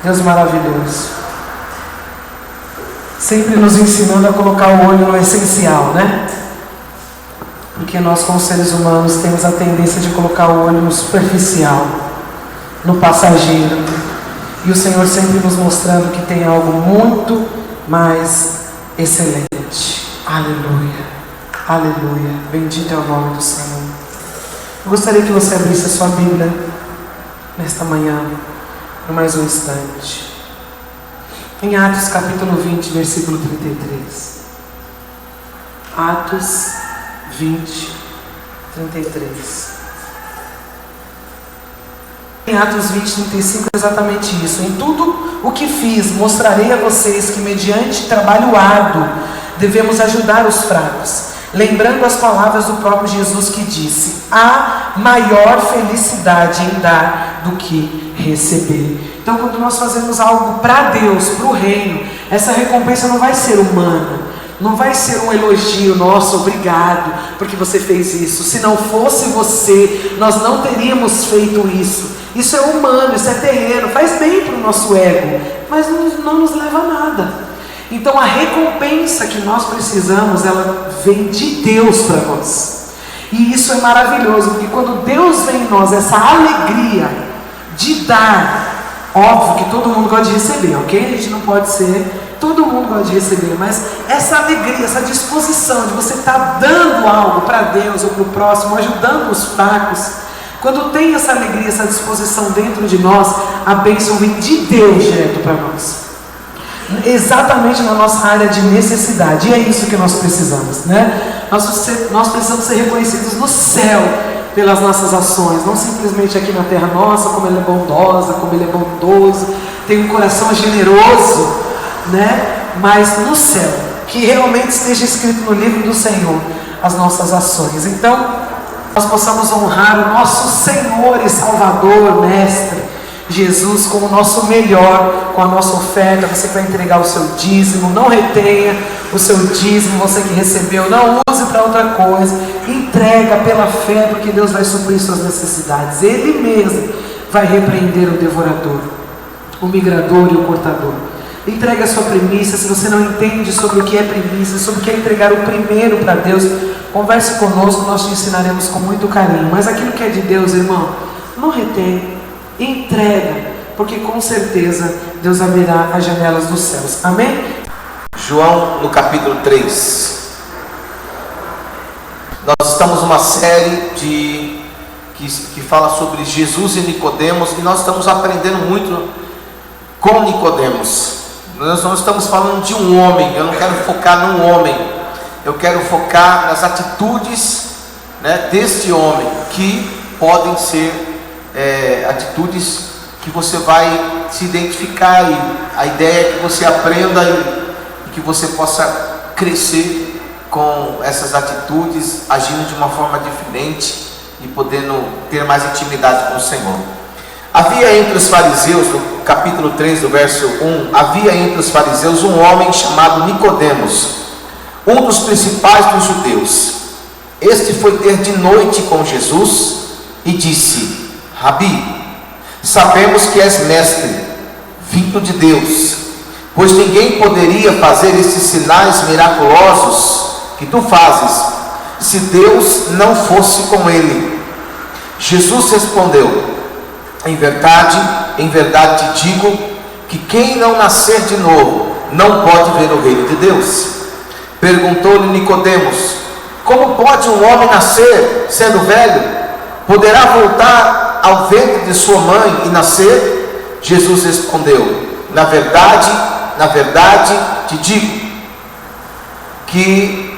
Deus maravilhoso, sempre nos ensinando a colocar o olho no essencial, né? Porque nós, como seres humanos, temos a tendência de colocar o olho no superficial, no passageiro, e o Senhor sempre nos mostrando que tem algo muito mais excelente. Aleluia, aleluia, bendito é o nome do Senhor. Eu gostaria que você abrisse a sua Bíblia nesta manhã, por mais um instante, em Atos capítulo 20, versículo 33. Atos 20, 33. Em Atos 20, 35 é exatamente isso. Em tudo o que fiz, mostrarei a vocês que mediante trabalho árduo devemos ajudar os fracos, lembrando as palavras do próprio Jesus que disse: há maior felicidade em dar do que receber. Então, quando nós fazemos algo para Deus, para o reino, essa recompensa não vai ser humana, não vai ser um elogio, nossa, obrigado, porque você fez isso. Se não fosse você, nós não teríamos feito isso. Isso é humano, isso é terreno, faz bem para o nosso ego, mas não nos leva a nada. Então a recompensa que nós precisamos, ela vem de Deus para nós. E isso é maravilhoso, porque quando Deus vem em nós, essa alegria de dar, óbvio que todo mundo gosta de receber, ok? A gente não pode ser, todo mundo gosta de receber, mas essa alegria, essa disposição de você estar dando algo para Deus ou para o próximo, ajudando os fracos, quando tem essa alegria, essa disposição dentro de nós, a bênção vem de Deus direto para nós, exatamente na nossa área de necessidade. E é isso que nós precisamos, né? Nós precisamos ser reconhecidos no céu pelas nossas ações, não simplesmente aqui na terra. Nossa, como Ele é bondosa, como Ele é bondoso, tem um coração generoso, né? Mas no céu, que realmente esteja escrito no livro do Senhor as nossas ações. Então, nós possamos honrar o nosso Senhor e Salvador, Mestre Jesus, com o nosso melhor, com a nossa oferta. Você vai entregar o seu dízimo, não retenha o seu dízimo, você que recebeu, não use para outra coisa, entrega pela fé, porque Deus vai suprir suas necessidades. Ele mesmo vai repreender o devorador, o migrador e o cortador. Entregue a sua primícia. Se você não entende sobre o que é primícia, sobre o que é entregar o primeiro para Deus, converse conosco, nós te ensinaremos com muito carinho. Mas aquilo que é de Deus, irmão, não retém, entrega, porque com certeza Deus abrirá as janelas dos céus. Amém? João, no capítulo 3. Nós estamos numa série que fala sobre Jesus e Nicodemos, e nós estamos aprendendo muito com Nicodemos. Nós não estamos falando de um homem. Eu não quero focar num homem, eu quero focar nas atitudes, né, deste homem, que podem ser atitudes que você vai se identificar, e a ideia é que você aprenda e que você possa crescer com essas atitudes, agindo de uma forma diferente e podendo ter mais intimidade com o Senhor. Havia entre os fariseus, no capítulo 3, do verso 1, havia entre os fariseus um homem chamado Nicodemos, um dos principais dos judeus. Este foi ter de noite com Jesus e disse: Rabi, sabemos que és mestre, vindo de Deus, pois ninguém poderia fazer esses sinais miraculosos que tu fazes, se Deus não fosse com ele. Jesus respondeu: em verdade te digo, que quem não nascer de novo, não pode ver o reino de Deus. Perguntou-lhe Nicodemos: como pode um homem nascer sendo velho? Poderá voltar ao ventre de sua mãe e nascer? Jesus respondeu: na verdade te digo, que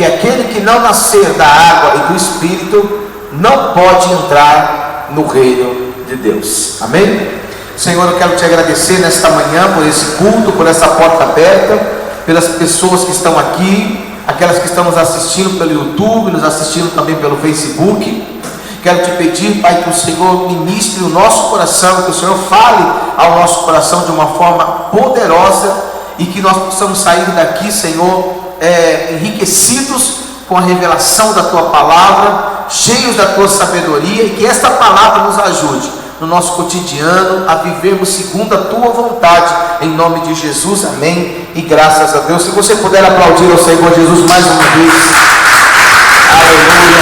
aquele que não nascer da água e do Espírito não pode entrar no reino de Deus. Amém? Senhor, eu quero te agradecer nesta manhã por esse culto, por essa porta aberta, pelas pessoas que estão aqui, aquelas que estão nos assistindo pelo YouTube, nos assistindo também pelo Facebook. Quero te pedir, Pai, que o Senhor ministre o nosso coração, que o Senhor fale ao nosso coração de uma forma poderosa, e que nós possamos sair daqui, Senhor, enriquecidos com a revelação da Tua Palavra, cheios da Tua sabedoria, e que esta palavra nos ajude no nosso cotidiano, a vivermos segundo a tua vontade, em nome de Jesus, amém, e graças a Deus. Se você puder aplaudir ao Senhor Jesus mais uma vez, aleluia.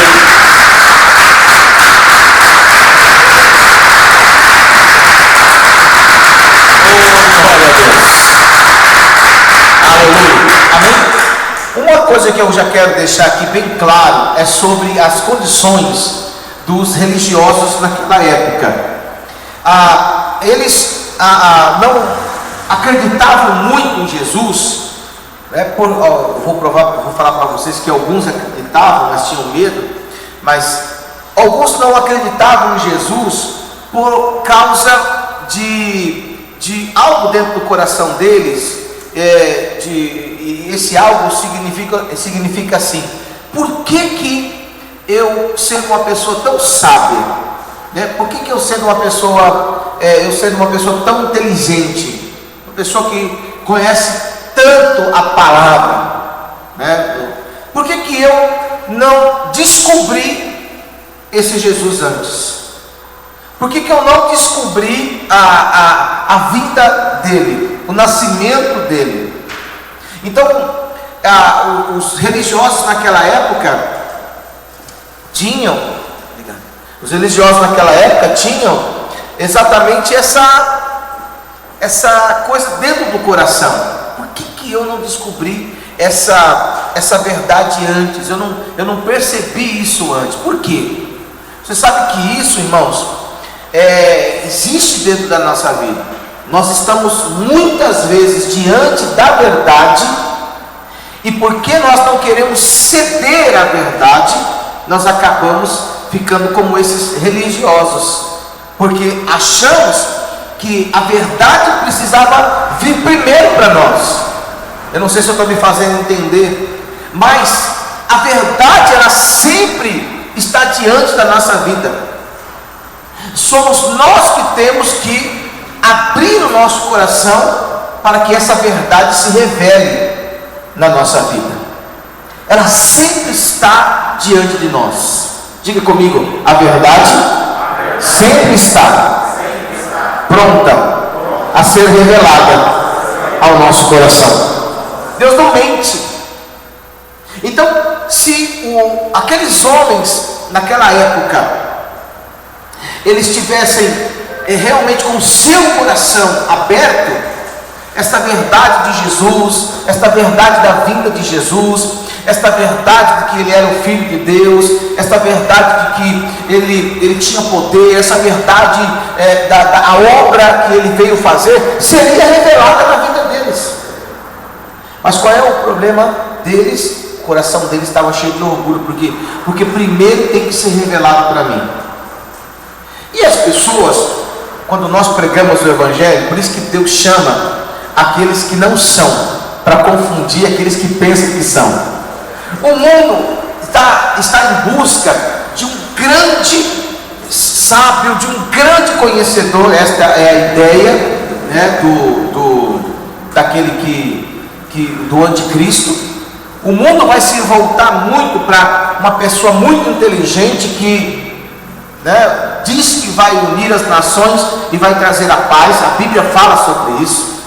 Aleluia, amém. Uma coisa que eu já quero deixar aqui bem claro é sobre as condições dos religiosos naquela época. Eles não acreditavam muito em Jesus, né? Eu vou falar para vocês que alguns acreditavam, mas tinham medo, mas alguns não acreditavam em Jesus por causa de algo dentro do coração deles, e esse algo significa assim: por que eu, sendo uma pessoa tão sábia, né? Por que eu sendo uma pessoa tão inteligente, uma pessoa que conhece tanto a palavra, né? Por que eu não descobri esse Jesus antes? Por que eu não descobri a vida dele, o nascimento dele? Então, os religiosos naquela época tinham exatamente essa coisa dentro do coração. Por que eu não descobri essa verdade antes? Eu não percebi isso antes. Por quê? Você sabe que isso, irmãos, existe dentro da nossa vida. Nós estamos muitas vezes diante da verdade, e porque nós não queremos ceder à verdade, nós acabamos ficando como esses religiosos, porque achamos que a verdade precisava vir primeiro para nós. Eu não sei se eu estou me fazendo entender, mas a verdade, ela sempre está diante da nossa vida. Somos nós que temos que abrir o nosso coração para que essa verdade se revele na nossa vida. Ela sempre está diante de nós. Diga comigo: a verdade sempre está pronta a ser revelada ao nosso coração. Deus não mente. Então, se aqueles homens naquela época eles tivessem realmente com o seu coração aberto, esta verdade de Jesus, esta verdade da vinda de Jesus, esta verdade de que ele era o Filho de Deus, esta verdade de que ele tinha poder, essa verdade da obra que ele veio fazer, seria revelada na vida deles. Mas qual é o problema deles? O coração deles estava cheio de orgulho. Por quê? Porque primeiro tem que ser revelado para mim. E as pessoas, quando nós pregamos o Evangelho, por isso que Deus chama aqueles que não são, para confundir aqueles que pensam que são. O mundo está em busca de um grande sábio, de um grande conhecedor. Esta é a ideia, né, do anticristo. O mundo vai se voltar muito para uma pessoa muito inteligente que, né, diz que vai unir as nações e vai trazer a paz. A Bíblia fala sobre isso.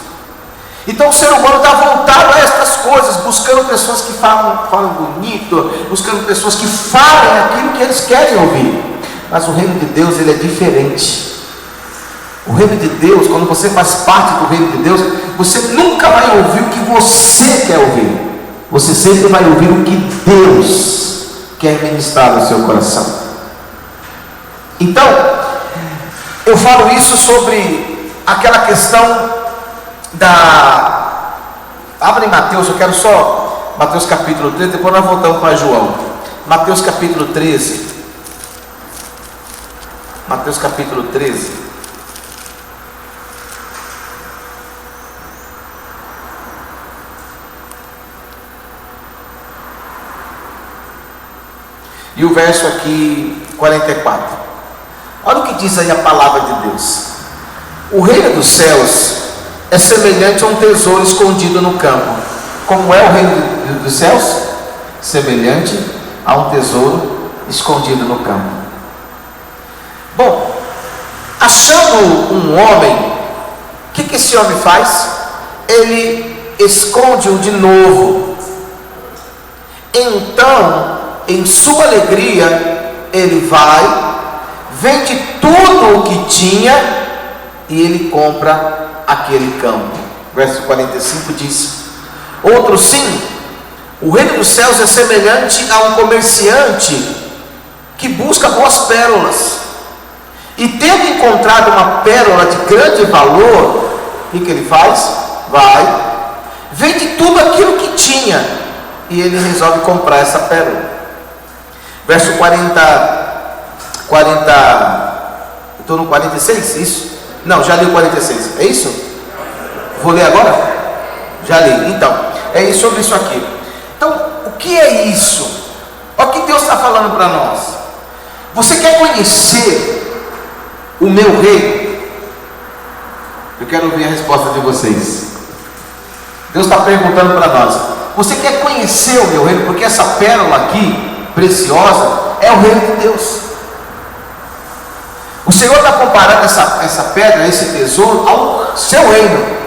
Então o ser humano está voltado a estas coisas, buscando pessoas que falam bonito, buscando pessoas que falem aquilo que eles querem ouvir. Mas o reino de Deus, ele é diferente. O reino de Deus, quando você faz parte do reino de Deus, você nunca vai ouvir o que você quer ouvir. Você sempre vai ouvir o que Deus quer ministrar no seu coração. Então, eu falo isso sobre aquela questão Abra em Mateus, eu quero só Mateus capítulo 13, depois nós voltamos para João. Mateus capítulo 13. Mateus capítulo 13. E o verso aqui 44. Olha o que diz aí a palavra de Deus. O reino dos céus é semelhante a um tesouro escondido no campo. Como é o reino dos céus? Semelhante a um tesouro escondido no campo. Bom, Achando um homem, o que esse homem faz? Ele esconde-o de novo. Então, em sua alegria, ele vai, vende tudo o que tinha e ele compra aquele campo. Verso 45 diz: outro sim, o reino dos céus é semelhante a um comerciante que busca boas pérolas, e tendo encontrado uma pérola de grande valor, o que ele faz? Vai, vende tudo aquilo que tinha e ele resolve comprar essa pérola. Verso 40, estou no 46, isso? Não, já li o 46, é isso? Vou ler agora? Já li, então, é sobre isso aqui. Então, o que é isso? Olha o que Deus está falando para nós. Você quer conhecer o meu reino? Eu quero ouvir a resposta de vocês. Deus está perguntando para nós: você quer conhecer o meu reino? Porque essa pérola aqui, preciosa, é o reino de Deus. O Senhor está comparando essa pedra, esse tesouro, ao seu reino.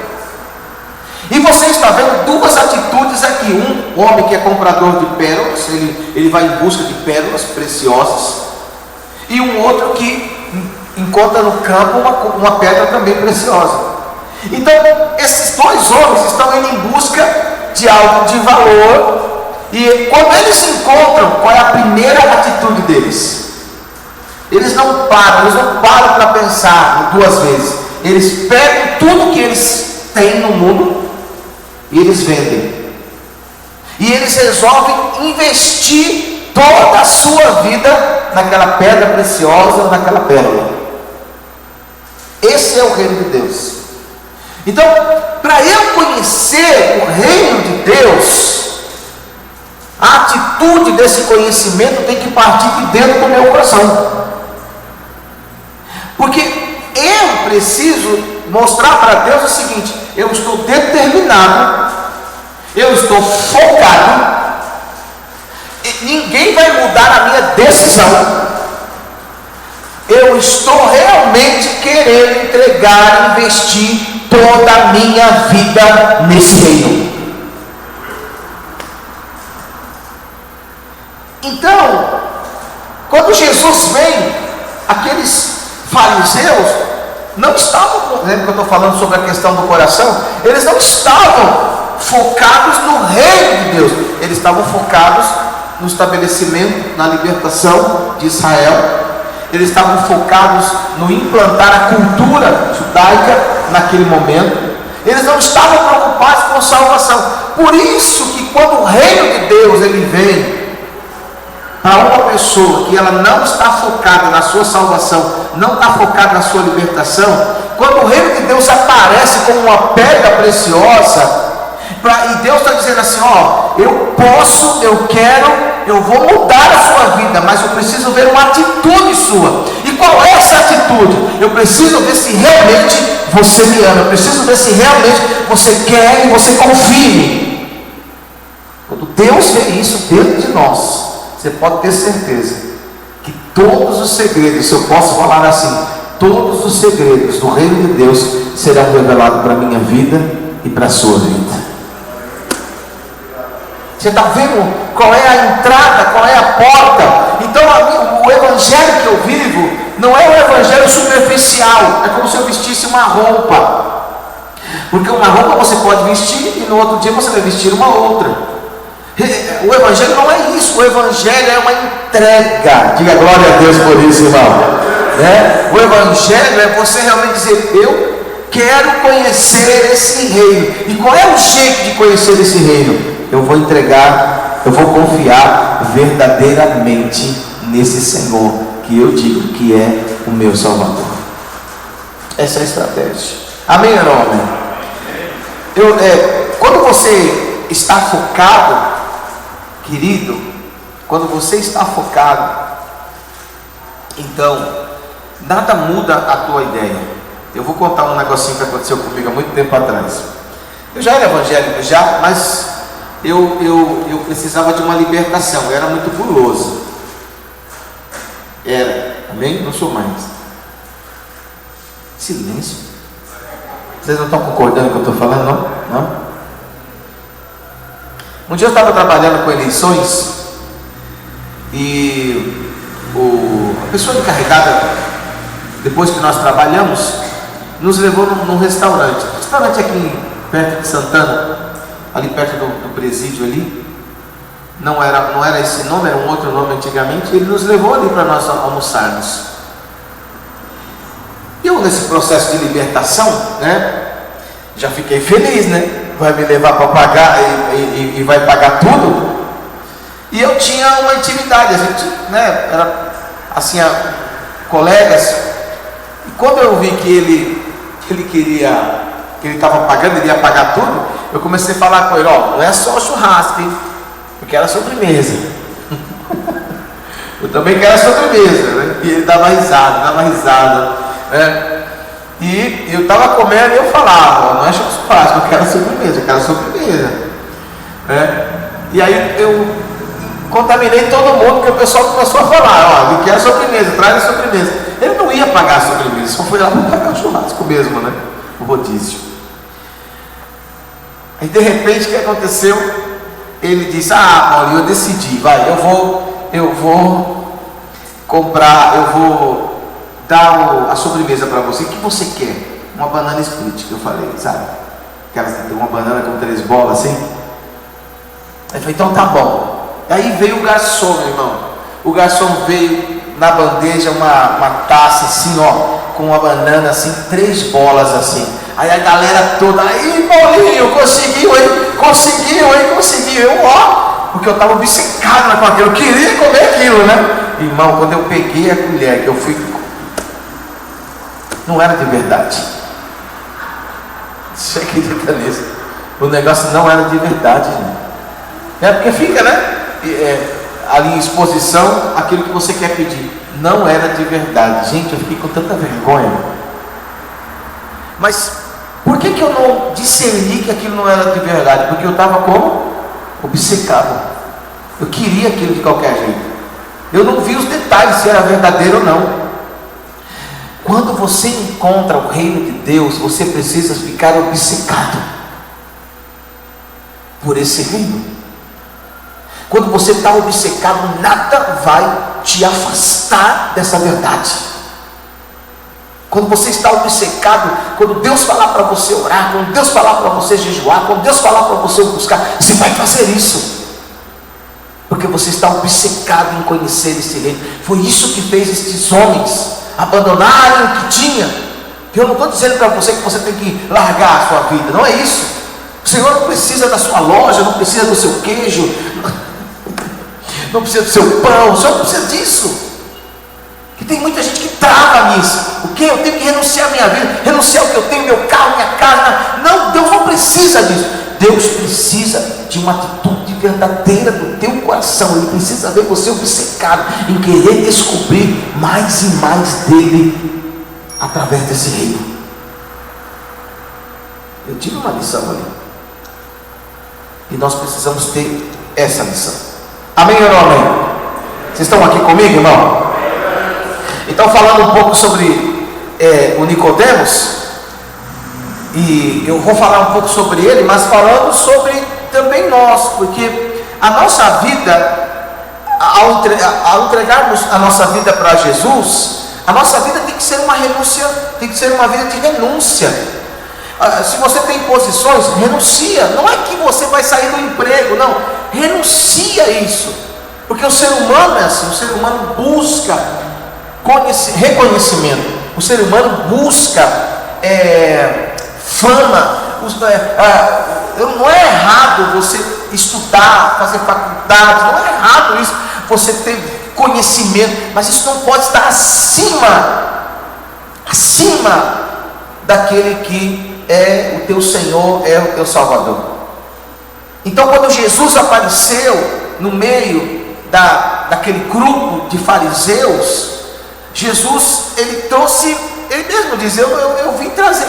E você está vendo duas atitudes aqui. Um homem que é comprador de pérolas, ele vai em busca de pérolas preciosas. E um outro que encontra no campo uma pedra também preciosa. Então, esses dois homens estão indo em busca de algo de valor. E quando eles se encontram, qual é a primeira atitude deles? Eles não param para pensar duas vezes. Eles pegam tudo que eles têm no mundo e eles vendem. E eles resolvem investir toda a sua vida naquela pedra preciosa, naquela pérola. Esse é o reino de Deus. Então, para eu conhecer o reino de Deus, a atitude desse conhecimento tem que partir de dentro do meu coração. Porque eu preciso mostrar para Deus o seguinte: eu estou determinado, eu estou focado, e ninguém vai mudar a minha decisão. Eu estou realmente querendo entregar, investir toda a minha vida nesse reino. Então, quando Jesus vem, aqueles fariseus não estavam, lembra que eu estou falando sobre a questão do coração? Eles não estavam focados no reino de Deus, eles estavam focados no estabelecimento, na libertação de Israel. Eles estavam focados no implantar a cultura judaica naquele momento. Eles não estavam preocupados com salvação. Por isso que quando o reino de Deus ele vem para uma pessoa que ela não está focada na sua salvação, não está focada na sua libertação, quando o reino de Deus aparece como uma pedra preciosa, e Deus está dizendo assim: ó, eu posso, eu quero, eu vou mudar a sua vida, mas eu preciso ver uma atitude sua. E qual é essa atitude? Eu preciso ver se realmente você me ama, eu preciso ver se realmente você quer e você confie. Quando Deus vê isso dentro de nós, você pode ter certeza que todos os segredos, se eu posso falar assim, todos os segredos do reino de Deus serão revelados para a minha vida e para a sua vida. Você está vendo qual é a entrada, qual é a porta? Então o evangelho que eu vivo não é um evangelho superficial. É como se eu vestisse uma roupa, porque uma roupa você pode vestir e no outro dia você vai vestir uma outra. O evangelho não é isso. O evangelho é uma entrega. Diga glória a Deus por isso, irmão. O evangelho é você realmente dizer: eu quero conhecer esse reino. E qual é o jeito de conhecer esse reino? Eu vou entregar, eu vou confiar verdadeiramente nesse Senhor que eu digo que é o meu Salvador. Essa é a estratégia. Amém ou não amém? Quando você está focado, querido, quando você está focado, então nada muda a tua ideia. Eu vou contar um negocinho que aconteceu comigo há muito tempo atrás. Eu já era evangélico já, mas eu precisava de uma libertação. Eu era muito guloso. Amém? Não sou mais. Silêncio. Vocês não estão concordando com o que eu estou falando, não? Não? Um dia eu estava trabalhando com eleições e a pessoa encarregada, depois que nós trabalhamos, nos levou num restaurante. Um restaurante aqui perto de Santana, ali perto do presídio ali. Não era esse nome, era um outro nome antigamente. Ele nos levou ali para nós almoçarmos. Eu, nesse processo de libertação, né, já fiquei feliz, né? Vai me levar para pagar e vai pagar tudo. E eu tinha uma intimidade, a gente, né, era assim, colegas. E quando eu vi que ele estava pagando, ele ia pagar tudo, eu comecei a falar com ele: ó, não é só churrasco, hein? Eu quero a sobremesa. Eu também quero a sobremesa, né? E ele dava risada, né? E eu estava comendo e eu falava: ó, não é só churrasco, eu quero a sobremesa, né? E aí eu contaminei todo mundo, porque o pessoal começou a falar: ó, ele quer a sobremesa, traz a sobremesa. Ele não ia pagar a sobremesa, só foi lá para pagar o churrasco mesmo, né? O rodízio. Aí de repente o que aconteceu? Ele disse: ah, Paulo, eu decidi, vai, eu vou comprar, eu vou dar a sobremesa para você. O que você quer? Uma banana split, que eu falei, sabe? Aquelas que tem uma banana com 3 bolas assim. Aí eu falei: então tá bom. Aí veio o garçom, meu irmão. O garçom veio na bandeja uma taça assim, ó, com uma banana assim, 3 bolas assim. Aí a galera toda: aí Paulinho, conseguiu, hein? Conseguiu. Eu, ó, porque eu estava obcecado com aquilo, eu queria comer aquilo, né? Irmão, quando eu peguei a colher, que eu fui, não era de verdade. Você acredita nisso? O negócio não era de verdade, gente. É porque fica, né? Ali em exposição, aquilo que você quer pedir. Não era de verdade. Gente, eu fiquei com tanta vergonha. Mas por que eu não discerni que aquilo não era de verdade? Porque eu estava como? Obcecado. Eu queria aquilo de qualquer jeito. Eu não vi os detalhes se era verdadeiro ou não. Quando você encontra o reino de Deus, você precisa ficar obcecado por esse reino. Quando você está obcecado, nada vai te afastar dessa verdade. Quando você está obcecado, quando Deus falar para você orar, quando Deus falar para você jejuar, quando Deus falar para você buscar, você vai fazer isso, porque você está obcecado em conhecer esse reino. Foi isso que fez estes homens abandonarem o que tinha. Eu não estou dizendo para você que você tem que largar a sua vida, não é isso. O Senhor não precisa da sua loja, não precisa do seu queijo, não precisa do seu pão, o Senhor não precisa disso. Que tem muita gente que trava nisso. O que? Eu tenho que renunciar à minha vida, renunciar ao que eu tenho, meu carro, minha casa. Não, Deus não precisa disso. Deus precisa de uma atitude verdadeira do teu coração. Ele precisa ver você obcecado em querer descobrir mais e mais dele através desse reino. Eu tive uma lição ali, e nós precisamos ter essa lição. Amém ou não amém? Vocês estão aqui comigo, irmão? Então, falando um pouco sobre o Nicodemos, e eu vou falar um pouco sobre ele, mas falando sobre também nós, porque a nossa vida, ao entregarmos a nossa vida para Jesus, a nossa vida tem que ser uma renúncia, tem que ser uma vida de renúncia. Se você tem posições, renuncia. Não é que você vai sair do emprego, não, renuncia isso, porque o ser humano é assim. O ser humano busca reconhecimento, o ser humano busca fama. Não é errado você estudar, fazer faculdade, não é errado isso, você ter conhecimento, mas isso não pode estar acima daquele que é o teu Senhor, é o teu Salvador. Então, quando Jesus apareceu no meio daquele grupo de fariseus, Jesus, ele trouxe, ele mesmo diz: eu vim trazer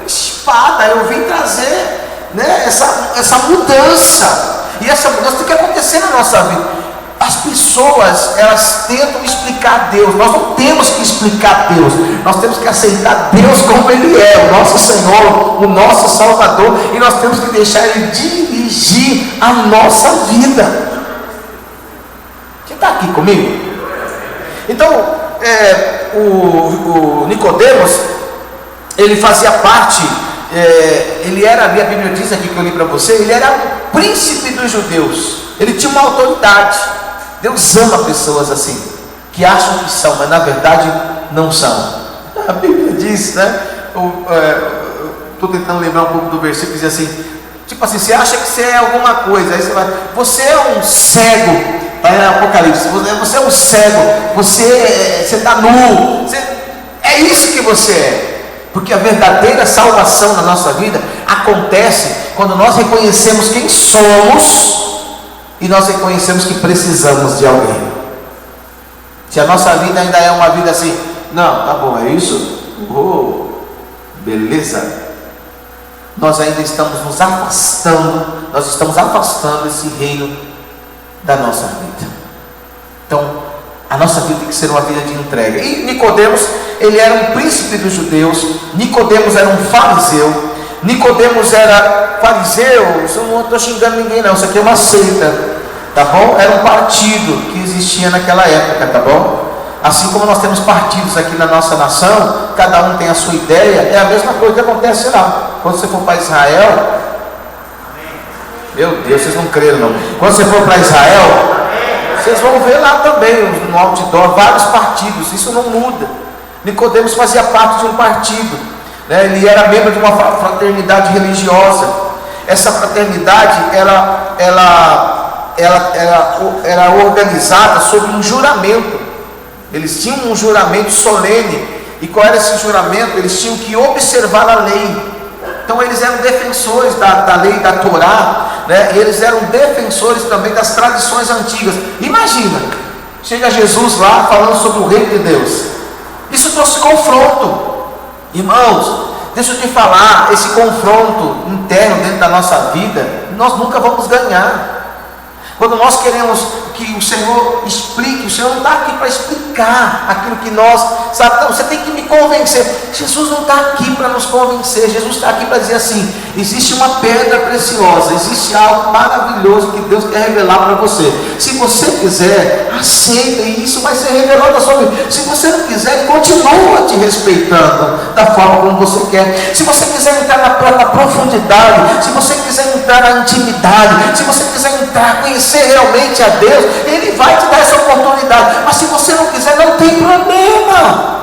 espada, eu vim trazer, né, essa mudança. E essa mudança tem que acontecer na nossa vida. As pessoas, elas tentam explicar Deus. Nós não temos que explicar Deus. Nós temos que aceitar Deus como Ele é, o nosso Senhor, o nosso Salvador. E nós temos que deixar Ele dirigir a nossa vida. Quem está aqui comigo? Então, o Nicodemos, ele fazia parte, ele era, a Bíblia diz aqui que eu li para você, ele era o príncipe dos judeus. Ele tinha uma autoridade. Deus ama pessoas assim, que acham que são, mas na verdade não são. A Bíblia diz, né? Estou tentando lembrar um pouco do versículo, diz assim, tipo assim, você acha que você é alguma coisa, aí você é um cego, está em Apocalipse, você é um cego, você está nu, é isso que você é. Porque a verdadeira salvação na nossa vida acontece quando nós reconhecemos quem somos e nós reconhecemos que precisamos de alguém. Se a nossa vida ainda é uma vida assim, não, tá bom, é isso? Beleza. Nós ainda estamos nos afastando, nós estamos afastando esse reino da nossa vida. Então, a nossa vida tem que ser uma vida de entrega. E Nicodemos, ele era um príncipe dos judeus. Nicodemos era um fariseu. Nicodemos era fariseu, isso não estou xingando ninguém não, isso aqui é uma seita, tá bom? Era um partido que existia naquela época, tá bom? Assim como nós temos partidos aqui na nossa nação, cada um tem a sua ideia, é a mesma coisa que acontece lá. Quando você for para Israel, meu Deus, vocês não creram não. Quando você for para Israel, vocês vão ver lá também, no outdoor, vários partidos, isso não muda. Nicodemos fazia parte de um partido. Ele era membro de uma fraternidade religiosa. Essa fraternidade era organizada sob um juramento. Eles tinham um juramento solene. E qual era esse juramento? Eles tinham que observar a lei. Então eles eram defensores da lei da Torá, né? E eles eram defensores também das tradições antigas. Imagina, chega Jesus lá falando sobre o reino de Deus. Isso trouxe confronto. Irmãos, deixa eu te falar, esse confronto interno dentro da nossa vida, nós nunca vamos ganhar. Quando nós queremos que o Senhor explique, o Senhor não está aqui para explicar aquilo que nós, sabe, não, você tem que me convencer. Jesus não está aqui para nos convencer, Jesus está aqui para dizer assim, existe uma pedra preciosa, existe algo maravilhoso que Deus quer revelar para você. Se você quiser, aceita, e isso vai ser revelado na sua vida. Se você não quiser, continua te respeitando da forma como você quer. Se você quiser entrar na profundidade, se você quiser entrar na intimidade, se você quiser entrar, conhecer realmente a Deus, Ele vai te dar essa oportunidade. Mas se você não quiser, não tem problema.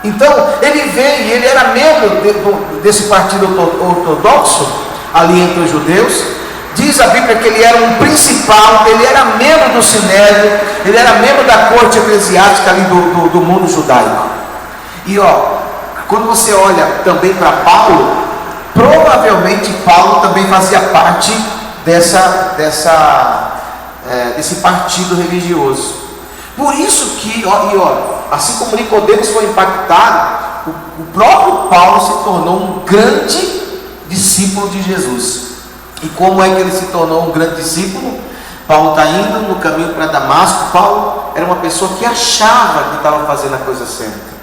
Então, ele veio e ele era membro desse partido ortodoxo, ali entre os judeus. Diz a Bíblia que ele era um principal, ele era membro do Sinédrio, ele era membro da corte eclesiástica ali do mundo judaico. E quando você olha também para Paulo, provavelmente Paulo também fazia parte desse partido religioso. Por isso que, assim como Nicodemos foi impactado, o próprio Paulo se tornou um grande discípulo de Jesus. E como é que ele se tornou um grande discípulo? Paulo está indo no caminho para Damasco. Paulo era uma pessoa que achava que estava fazendo a coisa certa.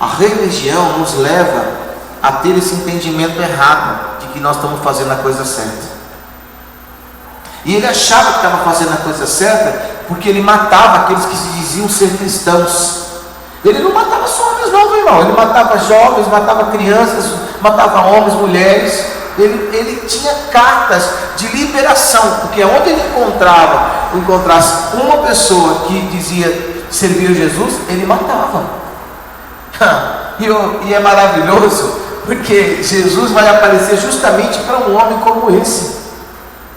A religião nos leva a ter esse entendimento errado de que nós estamos fazendo a coisa certa. E ele achava que estava fazendo a coisa certa porque ele matava aqueles que se diziam ser cristãos. Ele não matava só homens não, meu irmão. Ele matava jovens, matava crianças, matava homens, mulheres. Ele tinha cartas de liberação, porque onde ele encontrasse uma pessoa que dizia servir Jesus, ele matava. E é maravilhoso, porque Jesus vai aparecer justamente para um homem como esse.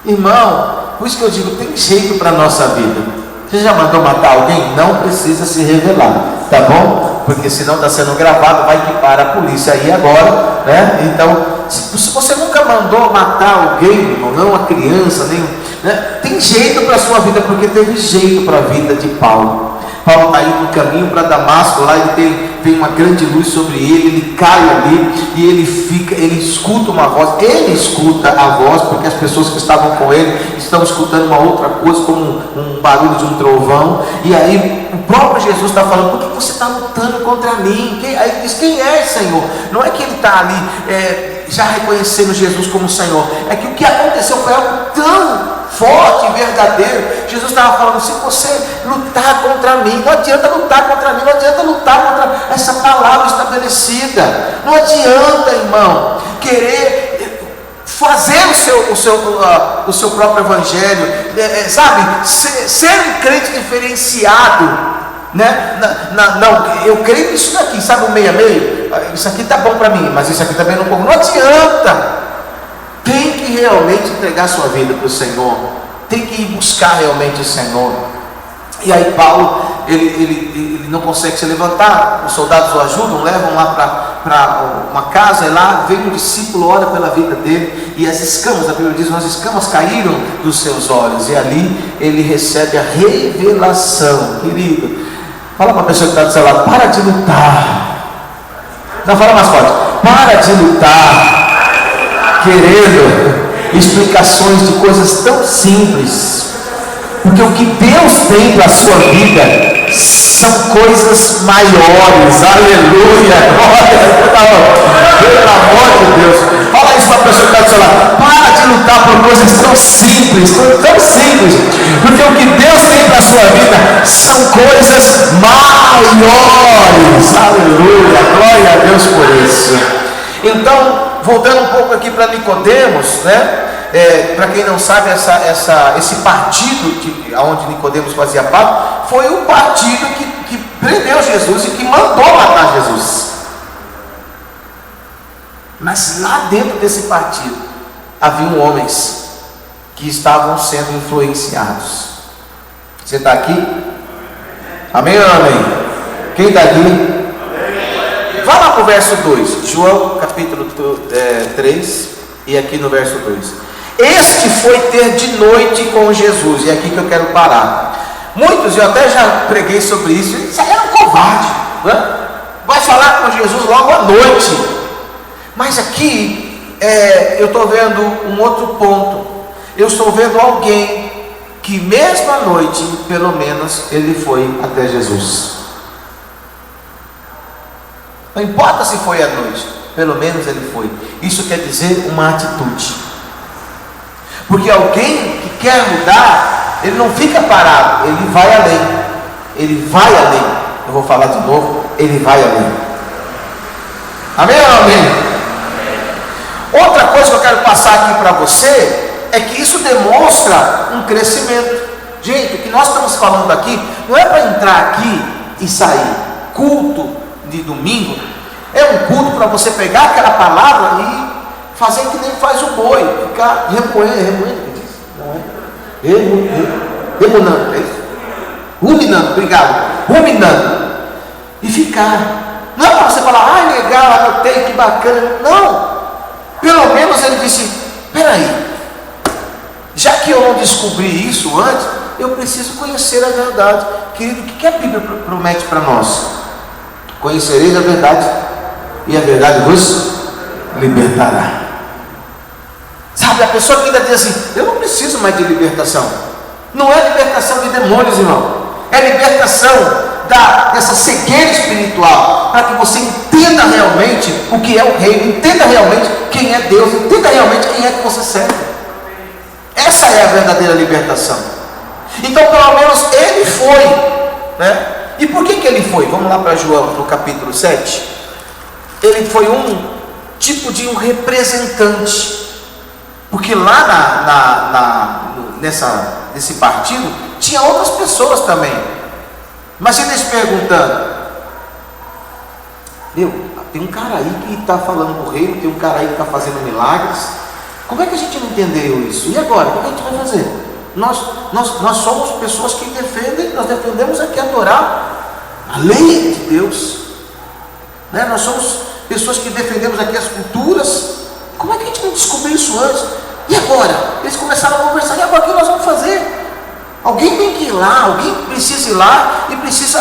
Irmão, por isso que eu digo, tem jeito para a nossa vida. Você já mandou matar alguém? Não precisa se revelar, tá bom? Porque senão está sendo gravado, vai que para a polícia aí agora, né? Então, se você nunca mandou matar alguém, irmão, não uma criança, nem, né? Tem jeito para a sua vida, porque teve jeito para a vida de Paulo. Paulo está indo no caminho para Damasco, lá ele vem uma grande luz sobre ele cai ali e ele escuta uma voz, ele escuta a voz, porque as pessoas que estavam com ele estão escutando uma outra coisa, como um barulho de um trovão, e aí o próprio Jesus está falando: por que você está lutando contra mim? Aí ele diz: quem é, Senhor? Não é que ele está ali já reconhecendo Jesus como Senhor, é que o que aconteceu foi algo tão forte e verdadeiro. Jesus estava falando: se você lutar contra mim, não adianta lutar contra mim, não adianta lutar contra essa palavra estabelecida, não adianta, irmão, querer fazer o seu próprio evangelho, sabe, ser um crente diferenciado, né? Não, eu creio nisso daqui, sabe, o meio a meio, isso aqui tá bom para mim, mas isso aqui também não adianta. Tem que realmente entregar sua vida para o Senhor, tem que ir buscar realmente o Senhor. E aí Paulo, ele não consegue se levantar, os soldados o ajudam, levam lá para uma casa, e lá vem um discípulo, ora pela vida dele, e as escamas, a Bíblia diz, as escamas caíram dos seus olhos, e ali ele recebe a revelação. Querido, fala para a pessoa que está do seu lado: para de lutar. Não, fala mais forte: para de lutar querendo explicações de coisas tão simples, porque o que Deus tem para a sua vida são coisas maiores. Aleluia, pelo amor de Deus. Fala isso para a pessoa que está do seu lado: para de lutar por coisas tão simples, porque o que Deus tem para a sua vida são coisas maiores. Aleluia, glória a Deus por isso. Então, voltando um pouco aqui para Nicodemos, né? Para quem não sabe, esse partido onde Nicodemos fazia parte, foi o partido que prendeu Jesus e que mandou matar Jesus. Mas lá dentro desse partido haviam homens que estavam sendo influenciados. Você está aqui? Amém ou amém? Quem está aqui? Vá lá para o verso 2, João capítulo 3, e aqui no verso 2: este foi ter de noite com Jesus. E é aqui que eu quero parar. Muitos, eu até já preguei sobre isso, isso aí era um covarde, né? Vai falar com Jesus logo à noite. Mas aqui eu estou vendo um outro ponto. Eu estou vendo alguém que mesmo à noite, pelo menos, ele foi até Jesus. Não importa se foi à noite, pelo menos ele foi. Isso quer dizer uma atitude. Porque alguém que quer mudar, ele não fica parado, ele vai além. Ele vai além. Eu vou falar de novo: ele vai além. Amém ou não amém? Outra coisa que eu quero passar aqui para você é que isso demonstra um crescimento. Gente, o que nós estamos falando aqui não é para entrar aqui e sair. Culto de domingo é um culto para você pegar aquela palavra e fazer que nem faz o boi, ficar remoendo, não é? Remunando, é isso? Ruminando, obrigado, ruminando, e ficar. Não é para você falar: ai, legal, anotei, que bacana. Não, pelo menos ele disse: peraí, já que eu não descobri isso antes, eu preciso conhecer a verdade. Querido, o que a Bíblia promete para nós? Conhecereis a verdade, e a verdade vos libertará. Sabe, a pessoa que ainda diz assim: eu não preciso mais de libertação. Não é libertação de demônios, irmão. É libertação dessa cegueira espiritual, para que você entenda realmente o que é o reino, entenda realmente quem é Deus, entenda realmente quem é que você serve. Essa é a verdadeira libertação. Então, pelo menos ele foi, né? E por que ele foi? Vamos lá para João, no capítulo 7. Ele foi um tipo de um representante. Porque lá nesse partido tinha outras pessoas também. Imagina eles perguntando: tem um cara aí que está falando do reino, tem um cara aí que está fazendo milagres. Como é que a gente não entendeu isso? E agora? O que a gente vai fazer? Nós somos pessoas que nós defendemos aqui adorar a lei de Deus, né? Nós somos pessoas que defendemos aqui as culturas. Como é que a gente não descobriu isso antes? E agora? Eles começaram a conversar: e agora o que nós vamos fazer? Alguém tem que ir lá, alguém precisa ir lá e precisa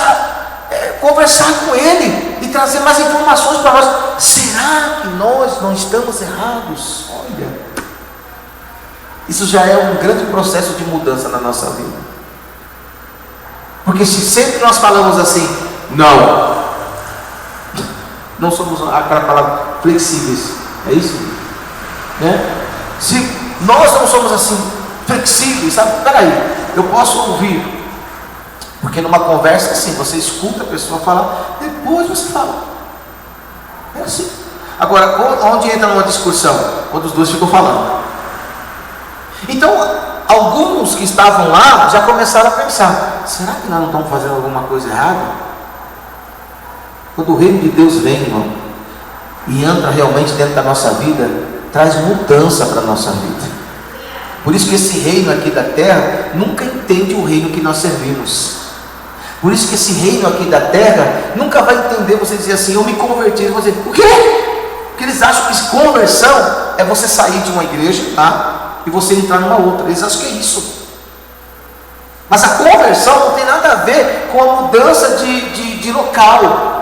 conversar com Ele e trazer mais informações para nós. Será que nós não estamos errados? Olha, isso já é um grande processo de mudança na nossa vida. Porque se sempre nós falamos assim, não somos aquela palavra flexíveis, é isso? Né? Se nós não somos assim, flexíveis, sabe? Peraí, eu posso ouvir, porque numa conversa assim, você escuta a pessoa falar, depois você fala, é assim. Agora, onde entra numa discussão? Quando os dois ficam falando. Então, alguns que estavam lá, já começaram a pensar, será que nós não estamos fazendo alguma coisa errada? Quando o reino de Deus vem, irmão, e entra realmente dentro da nossa vida, traz mudança para a nossa vida. Por isso que esse reino aqui da terra nunca entende o reino que nós servimos. Por isso que esse reino aqui da terra nunca vai entender você dizer assim, eu me converti. Eles vão dizer, o quê? Porque eles acham que conversão é você sair de uma igreja, tá? E você entrar numa outra. Eles acham que é isso. Mas a conversão não tem nada a ver com a mudança de local.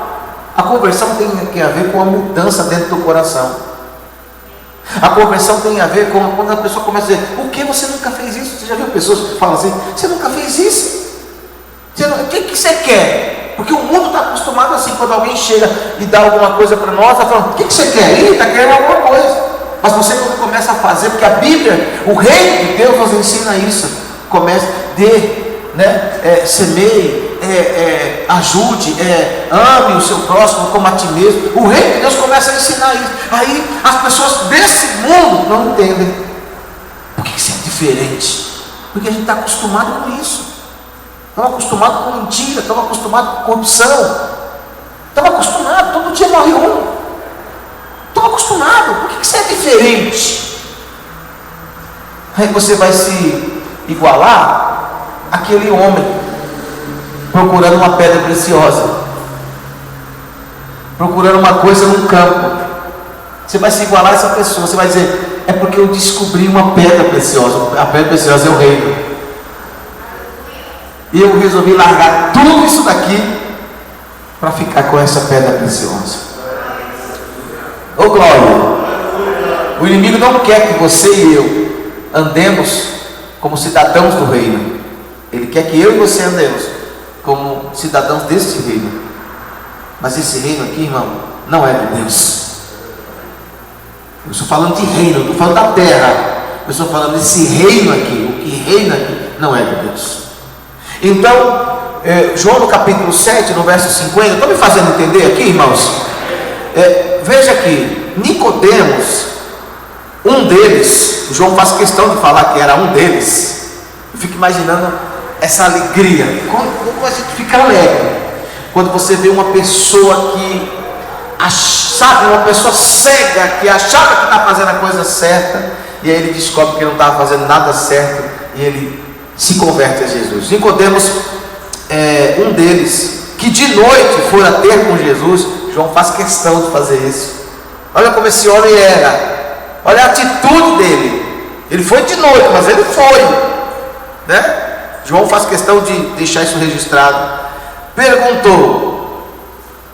A conversão tem a ver com a mudança dentro do coração. A conversão tem a ver com quando a pessoa começa a dizer, o que você nunca fez isso? Você já viu pessoas que falam assim, você nunca fez isso? O que você quer? Porque o mundo está acostumado assim, quando alguém chega e dá alguma coisa para nós, está falando, o que você quer? Ele está querendo alguma coisa. Mas você quando começa a fazer, porque a Bíblia, o reino de Deus nos ensina isso. Começa, semeie, ajude, ame o seu próximo como a ti mesmo. O reino de Deus começa a ensinar isso. Aí as pessoas desse mundo não entendem. Por que isso é diferente? Porque a gente está acostumado com isso. Estamos acostumados com mentira, estamos acostumados com corrupção. Estamos acostumados, todo dia morre um. Estamos acostumados. Por que isso é diferente? Aí você vai se igualar àquele homem procurando uma pedra preciosa, procurando uma coisa num campo. Você vai se igualar a essa pessoa. Você vai dizer, é porque eu descobri uma pedra preciosa. A pedra preciosa é o reino. E eu resolvi largar tudo isso daqui para ficar com essa pedra preciosa. Ô glória! O inimigo não quer que você e eu andemos como cidadãos do reino. Ele quer que eu e você andemos como cidadãos desse reino. Mas esse reino aqui, irmão, não é de Deus. Eu estou falando de reino, eu estou falando da terra. Eu estou falando desse reino aqui. O que reina aqui não é de Deus. Então, João no capítulo 7, no verso 50, estou me fazendo entender aqui, irmãos? Veja aqui, Nicodemos, um deles, João faz questão de falar que era um deles. Eu fico imaginando essa alegria, como a gente fica alegre quando você vê uma pessoa que sabe, uma pessoa cega, que achava que está fazendo a coisa certa, e aí ele descobre que não estava fazendo nada certo, e ele se converte a Jesus. Nicodemos um deles, que de noite fora ter com Jesus. João faz questão de fazer isso. Olha como esse homem era, olha a atitude dele. Ele foi de noite, mas ele foi, né? João faz questão de deixar isso registrado. Perguntou,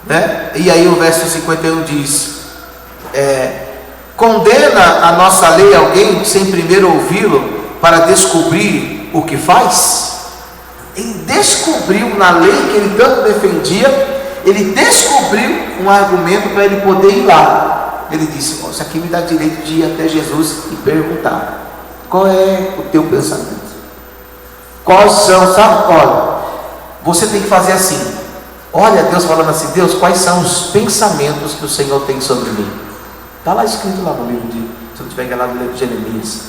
né? E aí o verso 51 diz, condena a nossa lei alguém sem primeiro ouvi-lo para descobrir o que faz? Ele descobriu na lei que ele tanto defendia, ele descobriu um argumento para ele poder ir lá. Ele disse, isso aqui me dá direito de ir até Jesus e perguntar, qual é o teu pensamento? Quais são, sabe? Olha, você tem que fazer assim. Olha Deus falando assim, Deus, quais são os pensamentos que o Senhor tem sobre mim? Está lá escrito lá no livro de, se eu estiver enganado, no livro de Jeremias.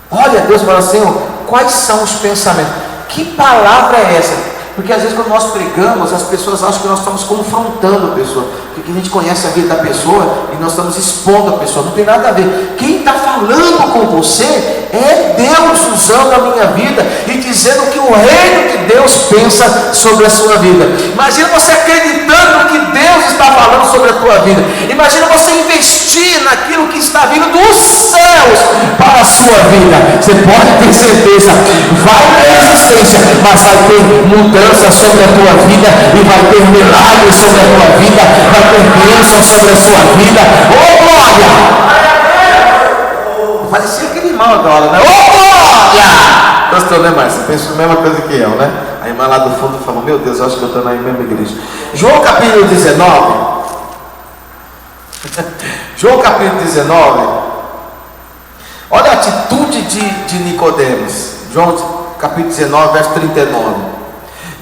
Olha Deus falando assim, quais são os pensamentos? Que palavra é essa? Porque às vezes quando nós pregamos, as pessoas acham que nós estamos confrontando a pessoa, porque a gente conhece a vida da pessoa e nós estamos expondo a pessoa. Não tem nada a ver. Quem está falando falando com você é Deus usando a minha vida e dizendo que o reino de Deus pensa sobre a sua vida. Imagina você acreditando que Deus está falando sobre a tua vida. Imagina você investir naquilo que está vindo dos céus para a sua vida. Você pode ter certeza, vai ter resistência, mas vai ter mudança sobre a tua vida e vai ter milagre sobre a tua vida, vai ter bênção sobre a sua vida. Oh glória! Parecia aquele irmão agora, né? Oh glória! Pastor, né, Márcio? Você pensa a mesma coisa que eu, né? A irmã lá do fundo falou: meu Deus, eu acho que eu estou na mesma igreja. João capítulo 19. João capítulo 19. Olha a atitude de Nicodemos. João capítulo 19, verso 39.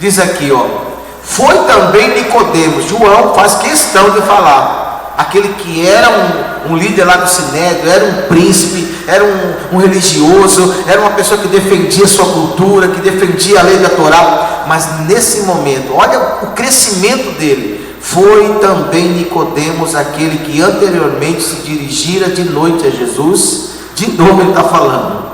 Diz aqui, ó: foi também Nicodemos. João faz questão de falar. Aquele que era um líder lá no Sinédrio, era um príncipe, era um religioso, era uma pessoa que defendia a sua cultura, que defendia a lei da Torá. Mas nesse momento, olha o crescimento dele. Foi também Nicodemos, aquele que anteriormente se dirigira de noite a Jesus. De novo ele está falando,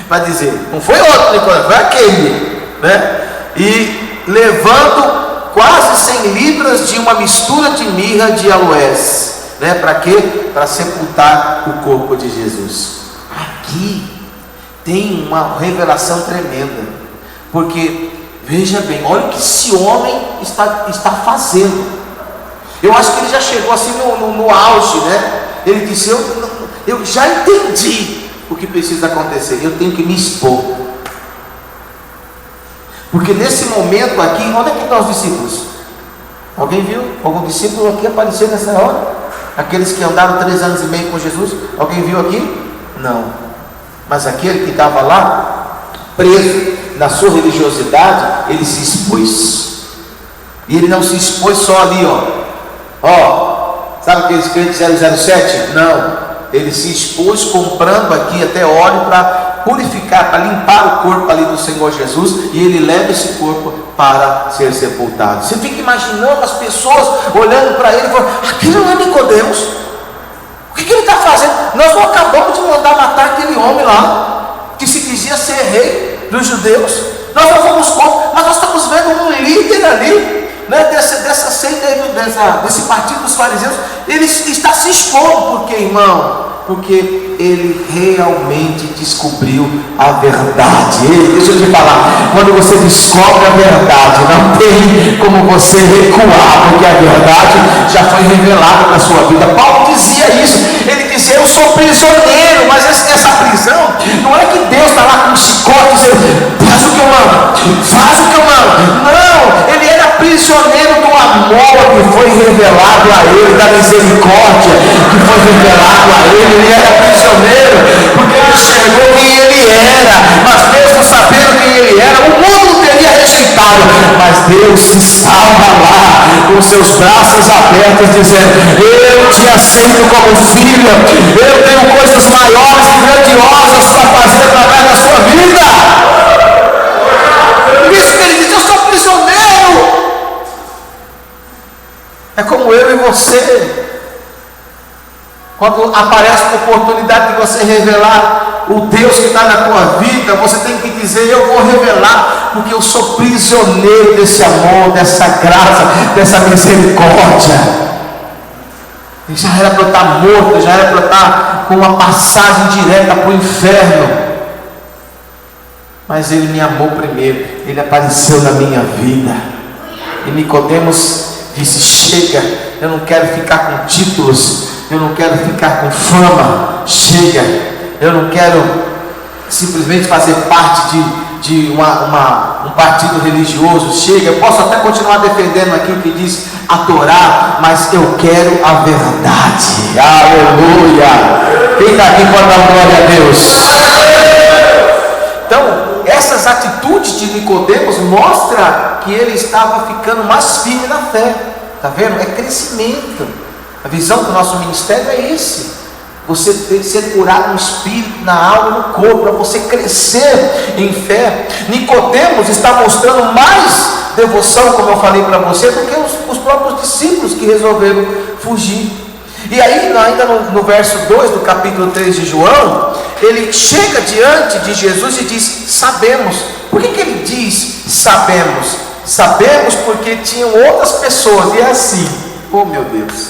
para dizer, não foi outro Nicodemos, foi aquele, né? E levando quase 100 libras de uma mistura de mirra de aloés, né? Para quê? Para sepultar o corpo de Jesus. Aqui tem uma revelação tremenda, porque veja bem, olha o que esse homem está fazendo. Eu acho que ele já chegou assim no auge, né? Ele disse: eu já entendi o que precisa acontecer, eu tenho que me expor. Porque nesse momento aqui, onde é que estão os discípulos? Alguém viu algum discípulo aqui aparecer nessa hora? Aqueles que andaram 3 anos e meio com Jesus? Alguém viu aqui? Não. Mas aquele que estava lá, preso na sua religiosidade, ele se expôs. E ele não se expôs só ali, ó. Sabe aqueles crentes 007? Não. Ele se expôs comprando aqui até óleo para purificar, para limpar o corpo ali do Senhor Jesus, e ele leva esse corpo para ser sepultado. Você fica imaginando as pessoas olhando para ele e falando: aquilo não é Nicodemos? O que ele está fazendo? Nós não acabamos de mandar matar aquele homem lá, que se dizia ser rei dos judeus. Nós não fomos contra, mas nós estamos vendo um líder ali, né, dessa seita, desse partido dos fariseus. Ele está se expondo, porque, irmão, porque ele realmente descobriu a verdade. Deixa eu te falar, quando você descobre a verdade, não tem como você recuar, porque a verdade já foi revelada na sua vida. Paulo dizia isso, ele dizia: eu sou prisioneiro, mas essa prisão não é que Deus está lá com um chicote dizendo: faz o que eu mando, faz o que eu mando. Não, ele era prisioneiro do amor que foi revelado a ele, da misericórdia que foi revelado a ele. Ele era prisioneiro porque ele enxergou quem ele era, mas mesmo sabendo quem ele era, o mundo teria rejeitado, mas Deus estava lá com seus braços abertos, dizendo: eu te aceito como filho, eu tenho coisas maiores e grandiosas para fazer através da sua vida. Por isso que ele diz: eu sou prisioneiro. É como eu e você. Quando aparece uma oportunidade de você revelar o Deus que está na tua vida, você tem que dizer: eu vou revelar, porque eu sou prisioneiro desse amor, dessa graça, dessa misericórdia. E já era para eu estar morto, já era para eu estar com uma passagem direta para o inferno. Mas ele me amou primeiro, ele apareceu na minha vida. E Nicodemos disse: chega, eu não quero ficar com títulos, eu não quero ficar com fama, chega, eu não quero simplesmente fazer parte de um partido religioso, chega, eu posso até continuar defendendo aquilo que diz a Torá, mas eu quero a verdade. Aleluia! Quem está aqui pode dar glória a Deus. Então, essas atitudes de Nicodemos mostram que ele estava ficando mais firme na fé. Está vendo? É crescimento. A visão do nosso ministério é esse: você tem que ser curado no espírito, na alma e no corpo, para você crescer em fé. Nicodemos está mostrando mais devoção, como eu falei para você, do que os próprios discípulos que resolveram fugir. E aí, ainda no verso 2 do capítulo 3 de João, ele chega diante de Jesus e diz: sabemos. Por que ele diz sabemos? Sabemos porque tinham outras pessoas. E é assim, oh meu Deus,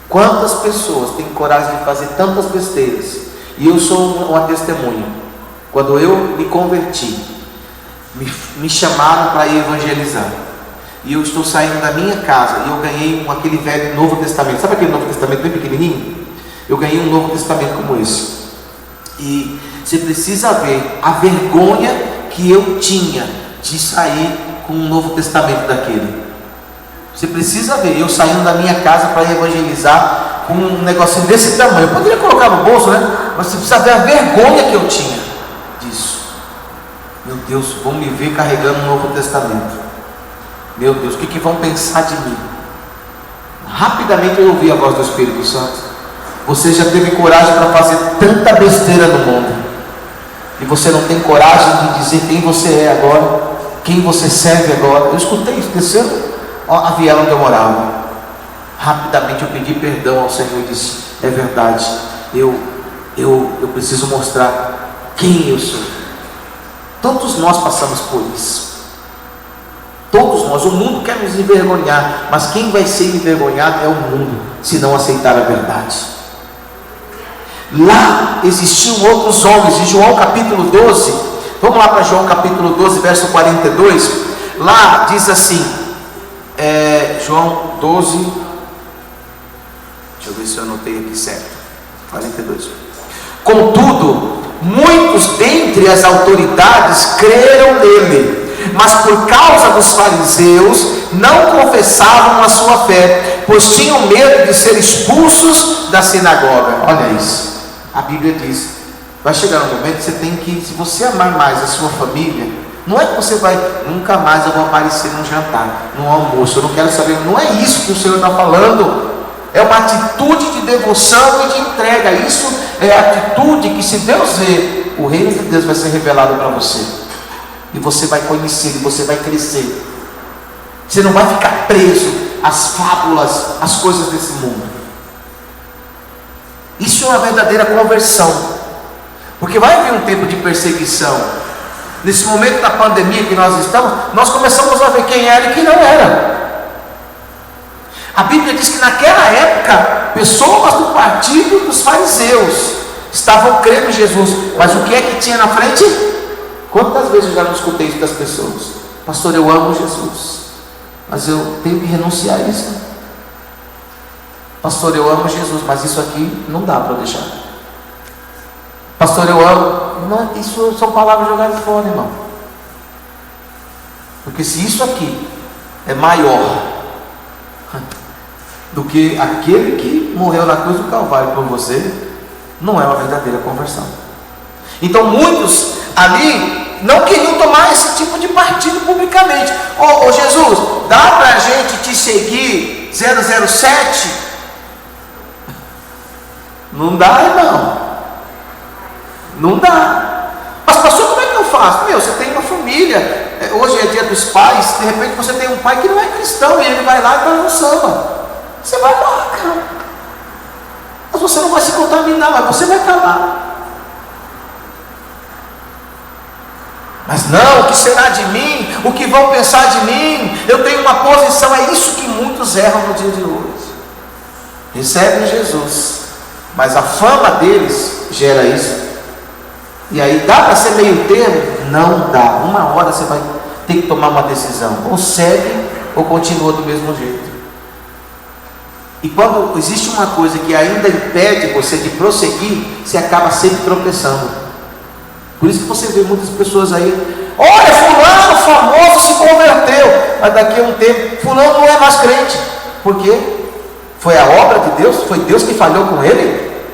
quantas pessoas têm coragem de fazer tantas besteiras? E eu sou uma testemunha. Quando eu me converti, me chamaram para ir evangelizar, e eu estou saindo da minha casa, e eu ganhei aquele velho Novo Testamento. Sabe aquele Novo Testamento bem pequenininho? Eu ganhei um Novo Testamento como esse. E você precisa ver a vergonha que eu tinha de sair com um Novo Testamento daquele. Você precisa ver eu saindo da minha casa para evangelizar com um negocinho desse tamanho. Eu poderia colocar no bolso, né? Mas você precisa ver a vergonha que eu tinha disso. Meu Deus, vão me ver carregando um Novo Testamento. Meu Deus, o que vão pensar de mim? Rapidamente eu ouvi a voz do Espírito Santo. Você já teve coragem para fazer tanta besteira no mundo, e você não tem coragem de dizer quem você é agora, quem você serve agora. Eu escutei isso descendo a viela onde eu morava. Rapidamente eu pedi perdão ao Senhor e disse: é verdade, eu preciso mostrar quem eu sou. Todos nós passamos por isso. Todos nós. O mundo quer nos envergonhar, mas quem vai ser envergonhado é o mundo, se não aceitar a verdade. Lá existiam outros homens. Em João capítulo 12, vamos lá para João capítulo 12, verso 42. Lá diz assim, João 12, deixa eu ver se eu anotei aqui certo, 42. Contudo, muitos dentre as autoridades creram nele, mas por causa dos fariseus não confessavam a sua fé, pois tinham medo de ser expulsos da sinagoga. Olha isso, a Bíblia diz: vai chegar um momento que você tem que, se você amar mais a sua família, não é que você vai, nunca mais eu vou aparecer num jantar, num almoço, eu não quero saber. Não é isso que o Senhor está falando. É uma atitude de devoção e de entrega. Isso é a atitude que, se Deus ver, o reino de Deus vai ser revelado para você, e você vai conhecer, e você vai crescer. Você não vai ficar preso às fábulas, às coisas desse mundo. Isso é uma verdadeira conversão, porque vai haver um tempo de perseguição. Nesse momento da pandemia que nós estamos, nós começamos a ver quem era e quem não era. A Bíblia diz que naquela época, pessoas do partido dos fariseus estavam crendo em Jesus, mas o que é que tinha na frente? Quantas vezes eu já não escutei isso das pessoas? Pastor, eu amo Jesus, mas eu tenho que renunciar a isso. Pastor, eu amo Jesus, mas isso aqui não dá para eu deixar. Pastor, eu amo. Não, isso são palavras jogadas fora, irmão. Porque se isso aqui é maior do que aquele que morreu na cruz do Calvário por você, não é uma verdadeira conversão. Então muitos ali não queriam tomar esse tipo de partido publicamente. Ô Jesus, dá para a gente te seguir 007? Não dá, irmão. Não dá. Mas pastor, como é que eu faço? Meu, você tem uma família, hoje é dia dos pais, de repente você tem um pai que não é cristão, e ele vai lá e vai no samba. Você vai lá, cara. Mas você não vai se contaminar, mas você vai estar lá. Mas não, o que será de mim? O que vão pensar de mim? Eu tenho uma posição. É isso que muitos erram no dia de hoje. Recebem Jesus, mas a fama deles gera isso. E aí, dá para ser meio termo? Não dá. Uma hora você vai ter que tomar uma decisão. Ou segue, ou continua do mesmo jeito. E quando existe uma coisa que ainda impede você de prosseguir, você acaba sempre tropeçando. Por isso que você vê muitas pessoas aí: olha, fulano famoso se converteu, mas daqui a um tempo, fulano não é mais crente. Por quê? Foi a obra de Deus? Foi Deus que falhou com ele?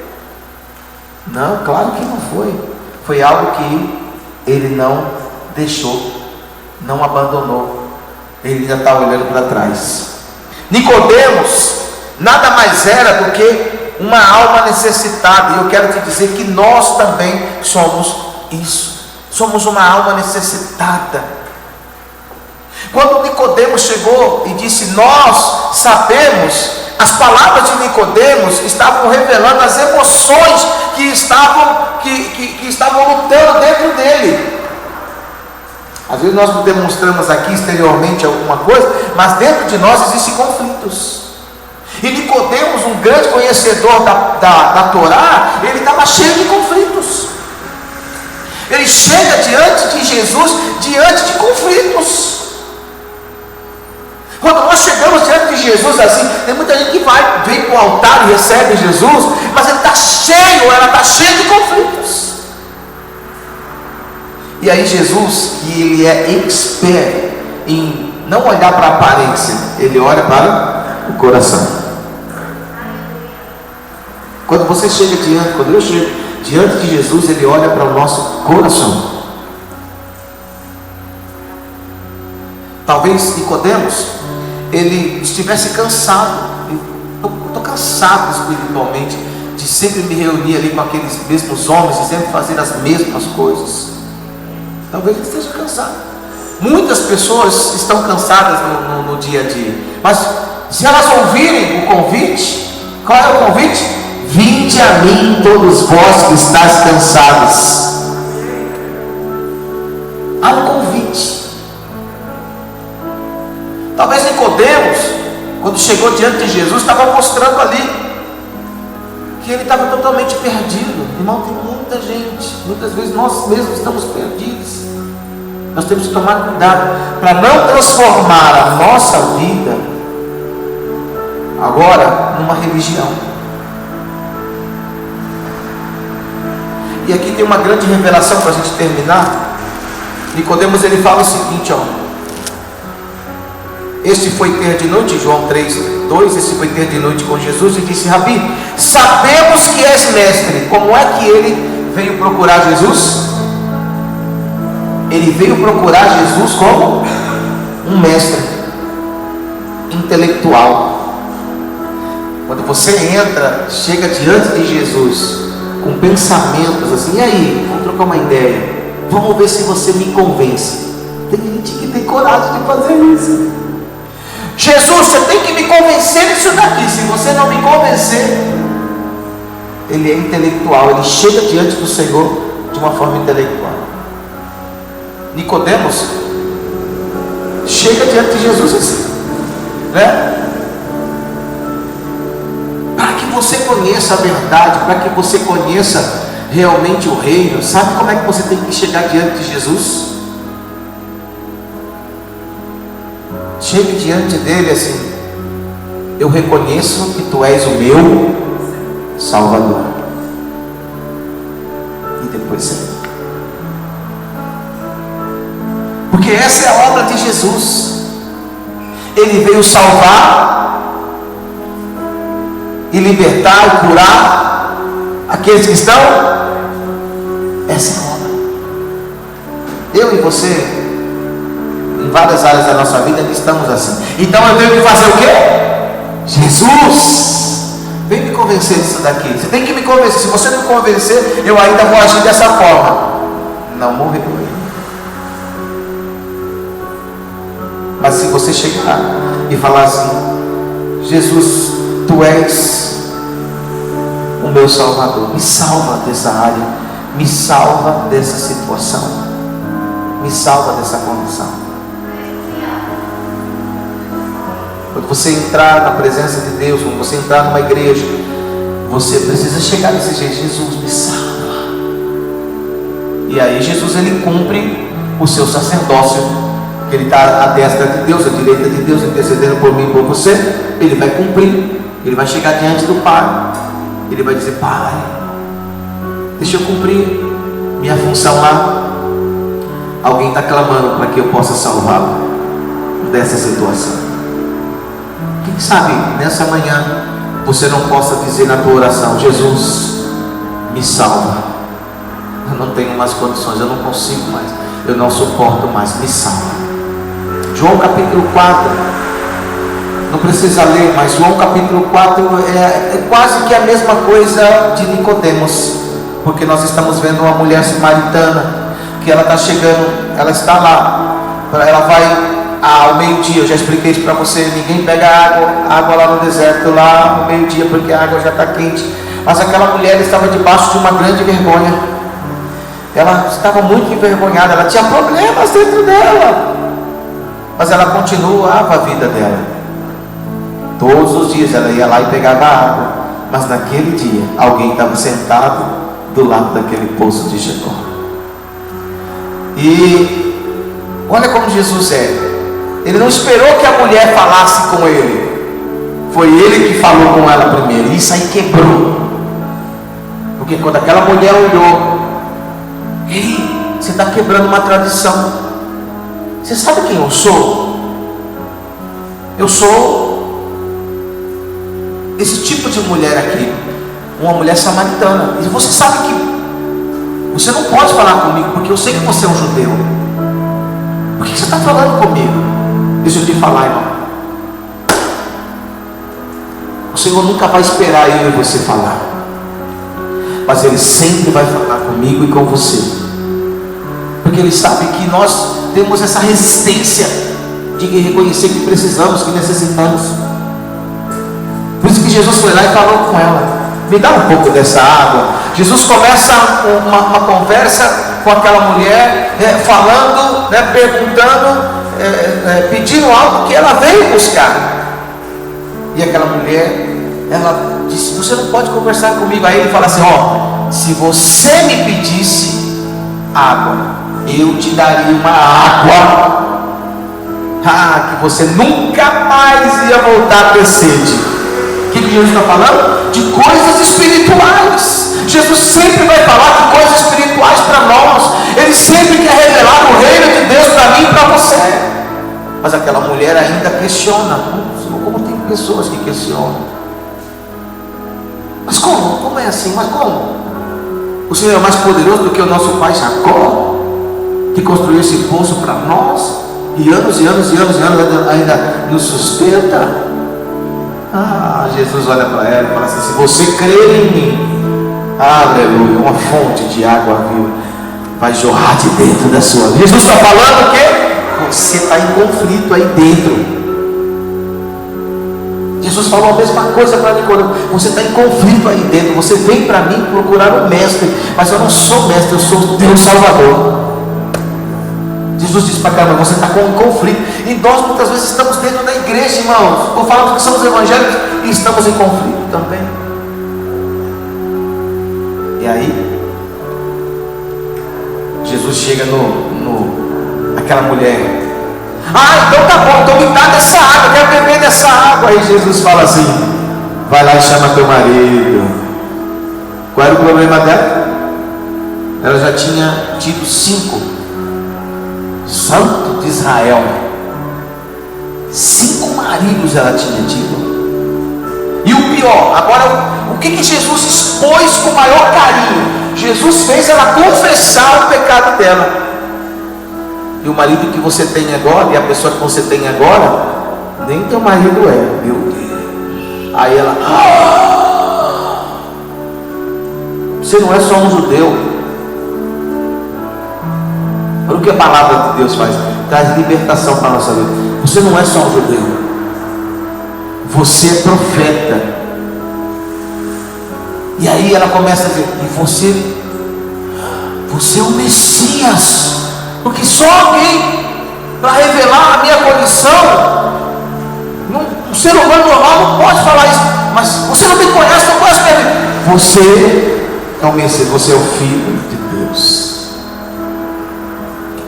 Não, claro que não foi. Foi algo que ele não deixou, não abandonou. Ele ainda está olhando para trás. Nicodemos nada mais era do que uma alma necessitada. E eu quero te dizer que nós também somos isso. Somos uma alma necessitada. Quando Nicodemos chegou e disse: nós sabemos, as palavras de Nicodemos estavam revelando as emoções que estavam lutando dentro dele. Às vezes nós não demonstramos aqui exteriormente alguma coisa, mas dentro de nós existem conflitos. E Nicodemos, um grande conhecedor da Torá, ele estava cheio de conflitos. Ele chega diante de Jesus, diante de conflitos. Quando nós chegamos diante de Jesus assim, tem muita gente que vem para o altar e recebe Jesus, mas ele está cheio, ela está cheia de conflitos. E aí Jesus, que ele é expert em não olhar para a aparência, ele olha para o coração. Quando você chega quando eu chego diante de Jesus, ele olha para o nosso coração. Talvez Nicodemos, ele estivesse cansado. Estou cansado espiritualmente de sempre me reunir ali com aqueles mesmos homens e sempre fazer as mesmas coisas. Talvez ele esteja cansado. Muitas pessoas estão cansadas no dia a dia, mas se elas ouvirem o convite, qual é o convite? Vinde a mim todos vós que estáis cansados. Há um convite. Talvez Nicodemos, quando chegou diante de Jesus, estava mostrando ali que ele estava totalmente perdido. Irmão, tem muita gente, muitas vezes nós mesmos estamos perdidos. Nós temos que tomar cuidado para não transformar a nossa vida agora numa religião. E aqui tem uma grande revelação para a gente terminar. Nicodemos, ele fala o seguinte, este foi ter de noite, João 3:2, este foi ter de noite com Jesus e disse: Rabi, sabemos que és mestre. Como é que ele veio procurar Jesus? Ele veio procurar Jesus como um mestre intelectual. Quando você chega diante de Jesus com pensamentos assim, e aí, vamos trocar uma ideia, vamos ver se você me convence. Tem gente que tem coragem de fazer isso. Jesus, você tem que me convencer disso daqui. Se você não me convencer, ele é intelectual, ele chega diante do Senhor de uma forma intelectual. Nicodemos chega diante de Jesus assim, né? Para que você conheça a verdade, para que você conheça realmente o reino, sabe como é que você tem que chegar diante de Jesus? Chegue diante dele assim: eu reconheço que tu és o meu Salvador. E depois você. Porque essa é a obra de Jesus. Ele veio salvar e libertar e curar aqueles que estão. Essa é a obra. Eu e você, em várias áreas da nossa vida, estamos assim. Então eu tenho que fazer o quê? Jesus, vem me convencer disso daqui. Você tem que me convencer. Se você não convencer, eu ainda vou agir dessa forma. Não morreu. Mas se você chegar e falar assim: Jesus, tu és o meu Salvador, me salva dessa área, me salva dessa situação, me salva dessa condição. Quando você entrar na presença de Deus, quando você entrar numa igreja, você precisa chegar desse jeito: Jesus, me salva. E aí Jesus, ele cumpre o seu sacerdócio. Ele está à destra de Deus, à direita de Deus, intercedendo por mim e por você. Ele vai cumprir, ele vai chegar diante do Pai, ele vai dizer: Pai, deixa eu cumprir minha função lá. Alguém está clamando para que eu possa salvá-lo dessa situação. Quem sabe nessa manhã você não possa dizer na tua oração: Jesus, me salva, eu não tenho mais condições, eu não consigo mais, eu não suporto mais, me salva. João capítulo 4, não precisa ler, mas João capítulo 4 é quase que a mesma coisa de Nicodemos, porque nós estamos vendo uma mulher samaritana, que ela está chegando, ela está lá, ela vai ao meio-dia. Eu já expliquei isso para você. Ninguém pega água lá no deserto, lá no meio-dia, porque a água já está quente. Mas aquela mulher estava debaixo de uma grande vergonha. Ela estava muito envergonhada. Ela tinha problemas dentro dela, mas ela continuava a vida dela. Todos os dias ela ia lá e pegava água. Mas naquele dia alguém estava sentado do lado daquele poço de Jacó. E olha como Jesus é. Ele não esperou que a mulher falasse com ele. Foi ele que falou com ela primeiro. E isso aí quebrou. Porque quando aquela mulher olhou, ei, você está quebrando uma tradição. Você sabe quem eu sou? Eu sou esse tipo de mulher aqui, uma mulher samaritana. E você sabe que você não pode falar comigo, porque eu sei que você é um judeu. Por que você está falando comigo? Deixa eu te falar, irmão. O Senhor nunca vai esperar eu e você falar, mas Ele sempre vai falar comigo e com você, porque Ele sabe que nós temos essa resistência de reconhecer que precisamos, que necessitamos. Por isso que Jesus foi lá e falou com ela: me dá um pouco dessa água. Jesus começa uma conversa com aquela mulher, falando, perguntando, pedindo algo que ela veio buscar. E aquela mulher, ela disse: você não pode conversar comigo. Aí ele fala assim: ó, se você me pedisse água, eu te daria uma água que você nunca mais ia voltar a ter sede. O que Jesus está falando? De coisas espirituais. Jesus sempre vai falar de coisas espirituais para nós. Ele sempre quer revelar o reino de Deus para mim e para você. Mas aquela mulher ainda questiona. Como tem pessoas que questionam? Mas como? Como é assim? Mas como? O Senhor é mais poderoso do que o nosso pai Jacó, que construiu esse poço para nós, e anos e anos e anos e anos ainda nos sustenta. Jesus olha para ela e fala assim: se você crer em mim, aleluia, uma fonte de água viva vai jorrar de dentro da sua vida. Jesus está falando o quê? Você está em conflito aí dentro. Jesus falou a mesma coisa para Nicodemo: você está em conflito aí dentro. Você vem para mim procurar um mestre, mas eu não sou mestre, eu sou Deus Salvador. Jesus disse para cá: você está com um conflito. E nós muitas vezes estamos dentro da igreja, irmãos, ou falamos que somos evangélicos e estamos em conflito também. E aí Jesus chega aquela mulher: então tá bom, então me dá dessa água, eu quero beber dessa água. Aí Jesus fala assim: vai lá e chama teu marido. Qual era o problema dela? Ela já tinha tido 5. Santo de Israel, 5 maridos ela tinha tido. E o pior, agora o que Jesus expôs com o maior carinho? Jesus fez ela confessar o pecado dela. E o marido que você tem agora, e a pessoa que você tem agora, nem teu marido é. Meu Deus. Aí ela: você não é só um judeu. Olha o que a palavra de Deus faz: traz libertação para a nossa vida. Você não é só um judeu, você é profeta. E aí ela começa a dizer: e você é o Messias, porque só alguém para revelar a minha condição. Um ser humano normal não pode falar isso. Mas você não me conhece, não conhece mesmo. Você é o Messias, você é o Filho de Deus.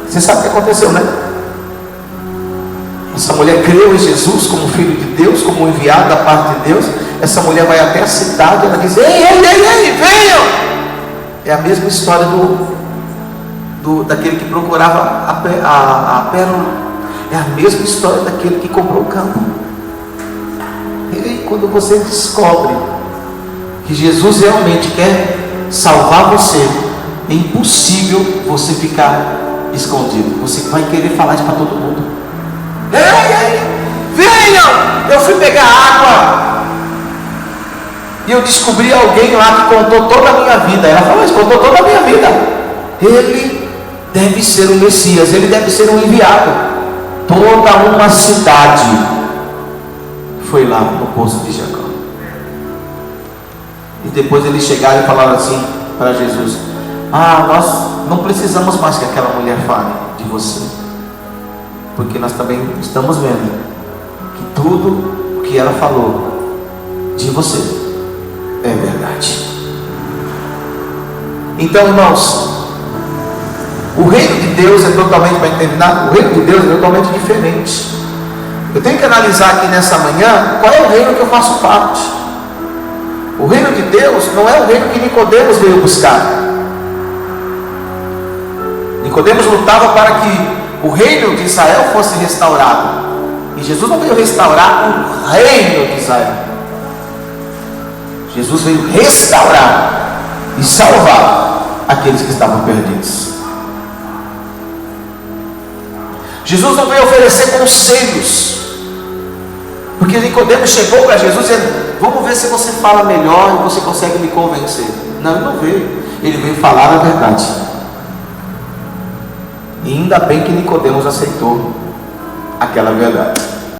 Você sabe o que aconteceu, né? Essa mulher creu em Jesus como Filho de Deus, como enviado da parte de Deus. Essa mulher vai até a cidade e ela diz: ei, venham! É a mesma história daquele que procurava a pérola. É a mesma história daquele que comprou o campo. E quando você descobre que Jesus realmente quer salvar você, é impossível você ficar escondido. Você vai querer falar isso para todo mundo. Ei, venham! Eu fui pegar água e eu descobri alguém lá que contou toda a minha vida. Ela falou isso: contou toda a minha vida. Ele deve ser o Messias, ele deve ser um enviado. toda uma cidade foi lá no poço de Jacó. E depois eles chegaram e falaram assim para Jesus: nós não precisamos mais que aquela mulher fale de você, porque nós também estamos vendo que tudo o que ela falou de você é verdade. Então, irmãos, o reino de Deus é totalmente, para terminar, o reino de Deus é totalmente diferente. Eu tenho que analisar aqui nessa manhã qual é o reino que eu faço parte. O reino de Deus não é o reino que Nicodemos veio buscar. Nicodemos lutava para que o reino de Israel fosse restaurado, e Jesus não veio restaurar o reino de Israel. Jesus veio restaurar e salvar aqueles que estavam perdidos. Jesus não veio oferecer conselhos, porque Nicodemos chegou para Jesus dizendo: vamos ver se você fala melhor e você consegue me convencer. Não, ele não veio. Ele veio falar a verdade. E ainda bem que Nicodemos aceitou aquela verdade.